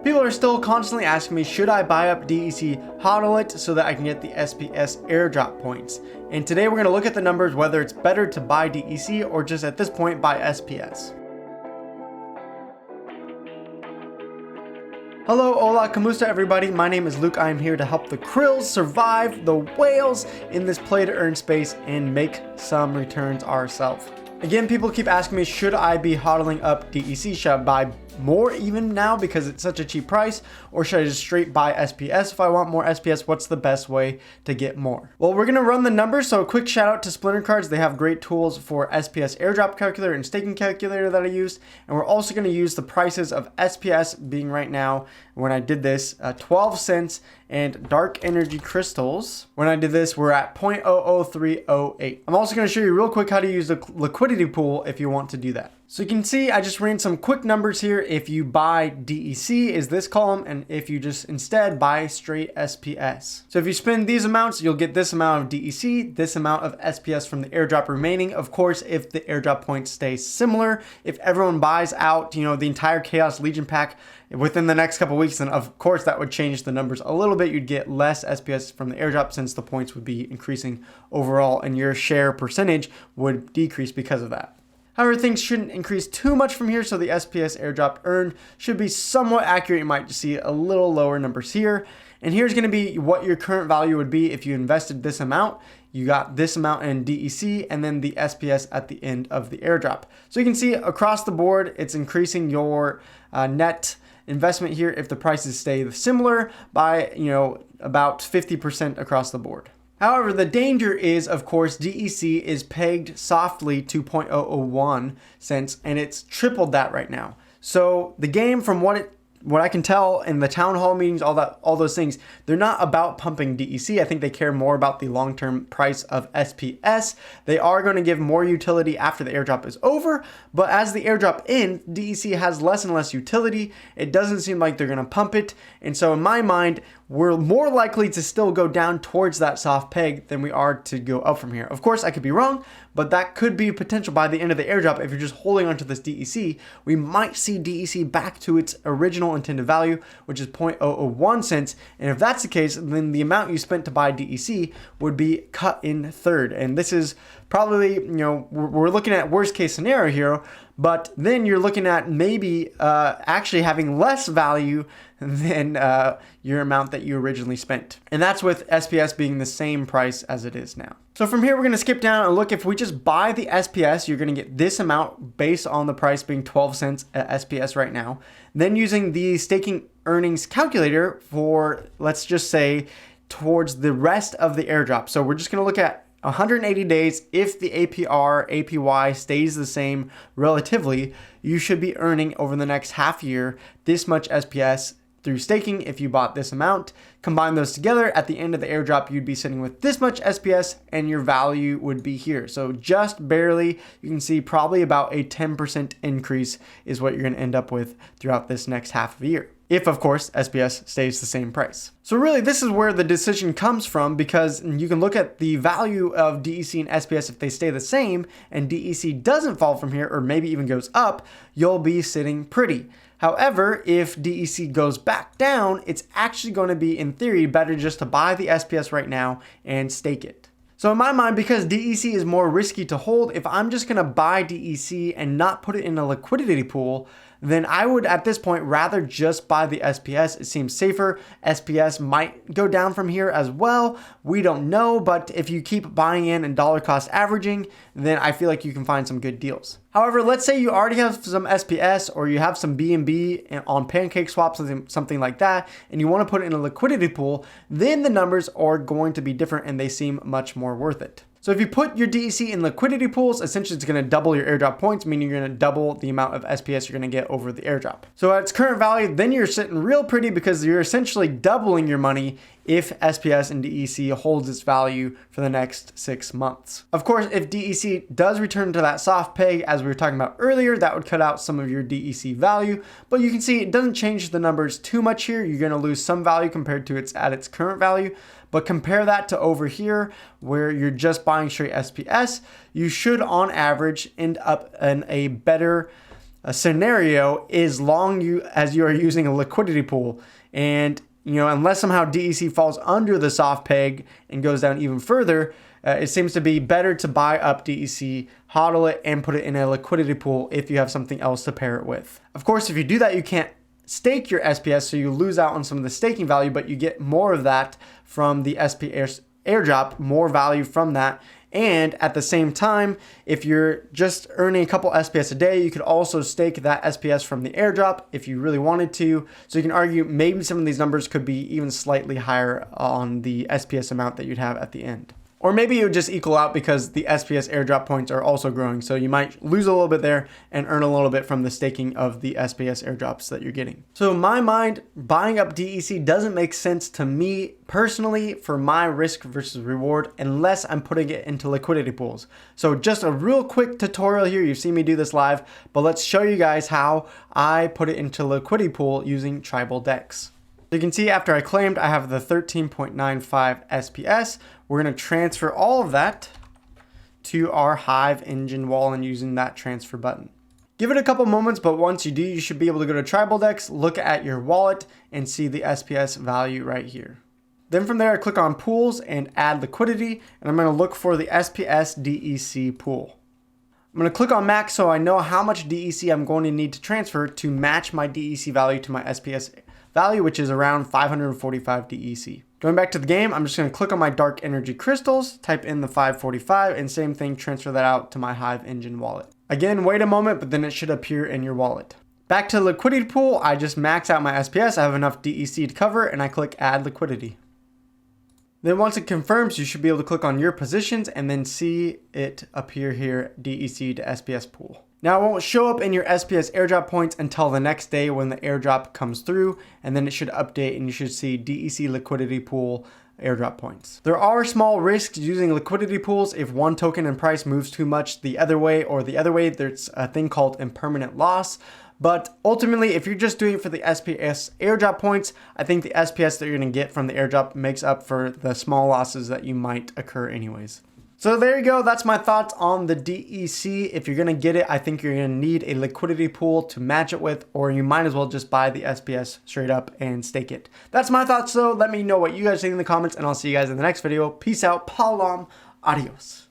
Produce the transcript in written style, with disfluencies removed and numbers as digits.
People are still constantly asking me, should I buy up DEC hodl it so that I can get the SPS airdrop points? And today we're going to look at the numbers, whether it's better to buy DEC or just at this point buy SPS. Hello, Hola, Kamusta everybody. My name is Luke. I am here to help the krills survive the whales in this play to earn space and make some returns ourselves. Again, people keep asking me, should I be hodling up DEC? Should I buy more even now because it's such a cheap price, or should I just straight buy SPS if I want more SPS? What's the best way to get more? Well, we're gonna run the numbers, so a quick shout out to Splinter Cards. They have great tools for SPS airdrop calculator and staking calculator that I used, and we're also gonna use the prices of SPS being right now, when I did this, 12 cents, and dark energy crystals, when I did this, we're at 0.00308. I'm also gonna show you real quick how to use the liquidity pool if you want to do that. So you can see I just ran some quick numbers here. If you buy DEC is this column, and if you just instead buy straight SPS. So if you spend these amounts, you'll get this amount of DEC, this amount of SPS from the airdrop remaining. Of course, if the airdrop points stay similar, if everyone buys out, the entire Chaos Legion pack within the next couple weeks, then of course that would change the numbers a little bit. You'd get less SPS from the airdrop since the points would be increasing overall and your share percentage would decrease because of that. However, things shouldn't increase too much from here, so the SPS airdrop earned should be somewhat accurate. You might just see a little lower numbers here. And here's going to be what your current value would be if you invested this amount. You got this amount in DEC and then the SPS at the end of the airdrop. So you can see across the board, it's increasing your net investment here if the prices stay similar by, about 50% across the board. However, the danger is, of course, DEC is pegged softly to 0.001 cents, and it's tripled that right now. So the game, from what I can tell in the town hall meetings, all those things, they're not about pumping DEC. I think they care more about the long-term price of SPS. They are going to give more utility after the airdrop is over, but as the airdrop ends, DEC has less and less utility. It doesn't seem like they're going to pump it, and so in my mind, we're more likely to still go down towards that soft peg than we are to go up from here. Of course, I could be wrong, but that could be potential by the end of the airdrop. If you're just holding onto this DEC, we might see DEC back to its original intended value, which is 0.001 cents. And if that's the case, then the amount you spent to buy DEC would be cut in third. And this is probably, we're looking at worst case scenario here, but then you're looking at maybe actually having less value than your amount that you originally spent. And that's with SPS being the same price as it is now. So from here, we're going to skip down and look. If we just buy the SPS, you're going to get this amount based on the price being 12 cents at SPS right now. Then using the staking earnings calculator for, let's just say, towards the rest of the airdrop. So we're just going to look at 180 days. If the APR, APY stays the same relatively, you should be earning over the next half year this much SPS through staking. If you bought this amount, combine those together at the end of the airdrop, you'd be sitting with this much SPS and your value would be here. So just barely, you can see probably about a 10% increase is what you're going to end up with throughout this next half of the year. If, of course, SPS stays the same price. So really, this is where the decision comes from, because you can look at the value of DEC and SPS. If they stay the same and DEC doesn't fall from here, or maybe even goes up, you'll be sitting pretty. However, if DEC goes back down, it's actually going to be, in theory, better just to buy the SPS right now and stake it. So in my mind, because DEC is more risky to hold, if I'm just going to buy DEC and not put it in a liquidity pool, then I would at this point rather just buy the SPS. It seems safer. SPS might go down from here as well. We don't know, but if you keep buying in and dollar cost averaging, then I feel like you can find some good deals. However, let's say you already have some SPS or you have some BNB on pancake swaps, something like that, and you want to put it in a liquidity pool, then the numbers are going to be different and they seem much more worth it. So if you put your DEC in liquidity pools, essentially it's going to double your airdrop points, meaning you're going to double the amount of SPS you're going to get over the airdrop. So at its current value, then you're sitting real pretty because you're essentially doubling your money if SPS and DEC holds its value for the next 6 months. Of course, if DEC does return to that soft peg, as we were talking about earlier, that would cut out some of your DEC value, but you can see it doesn't change the numbers too much here. You're going to lose some value compared to its current value, but compare that to over here where you're just buying straight SPS, you should on average end up in a better scenario as long as you are using a liquidity pool. And unless somehow DEC falls under the soft peg and goes down even further, it seems to be better to buy up DEC, hodl it, and put it in a liquidity pool if you have something else to pair it with. Of course, if you do that, you can't stake your SPS, so you lose out on some of the staking value, but you get more of that from the Sps Airdrop, more value from that. And at the same time, if you're just earning a couple SPS a day, you could also stake that SPS from the airdrop if you really wanted to. So you can argue maybe some of these numbers could be even slightly higher on the SPS amount that you'd have at the end. Or maybe it would just equal out because the SPS airdrop points are also growing. So you might lose a little bit there and earn a little bit from the staking of the SPS airdrops that you're getting. So in my mind, buying up DEC doesn't make sense to me personally for my risk versus reward unless I'm putting it into liquidity pools. So just a real quick tutorial here. You've seen me do this live, but let's show you guys how I put it into liquidity pool using tribal DEX. You can see after I claimed, I have the 13.95 SPS. We're going to transfer all of that to our Hive engine wall and using that transfer button. Give it a couple moments, but once you do, you should be able to go to tribal DEX, look at your wallet, and see the SPS value right here. Then from there, I click on pools and add liquidity, and I'm going to look for the SPS DEC pool. I'm going to click on max so I know how much DEC I'm going to need to transfer to match my DEC value to my SPS value, which is around 545 DEC. Going back to the game, I'm just going to click on my dark energy crystals, type in the 545, and same thing, transfer that out to my Hive engine wallet. Again, wait a moment, but then it should appear in your wallet. Back to the liquidity pool, I just max out my SPS. I have enough DEC to cover, and I click add liquidity. Then once it confirms, you should be able to click on your positions and then see it appear here, DEC to SPS pool. Now it won't show up in your SPS airdrop points until the next day when the airdrop comes through, and then it should update and you should see DEC liquidity pool airdrop points. There are small risks using liquidity pools. If one token in price moves too much the other way or the other way, there's a thing called impermanent loss. But ultimately, if you're just doing it for the SPS airdrop points, I think the SPS that you're going to get from the airdrop makes up for the small losses that you might occur anyways. So there you go. That's my thoughts on the DEC. If you're going to get it, I think you're going to need a liquidity pool to match it with, or you might as well just buy the SPS straight up and stake it. That's my thoughts, though. Let me know what you guys think in the comments, and I'll see you guys in the next video. Peace out. Palam. Adios.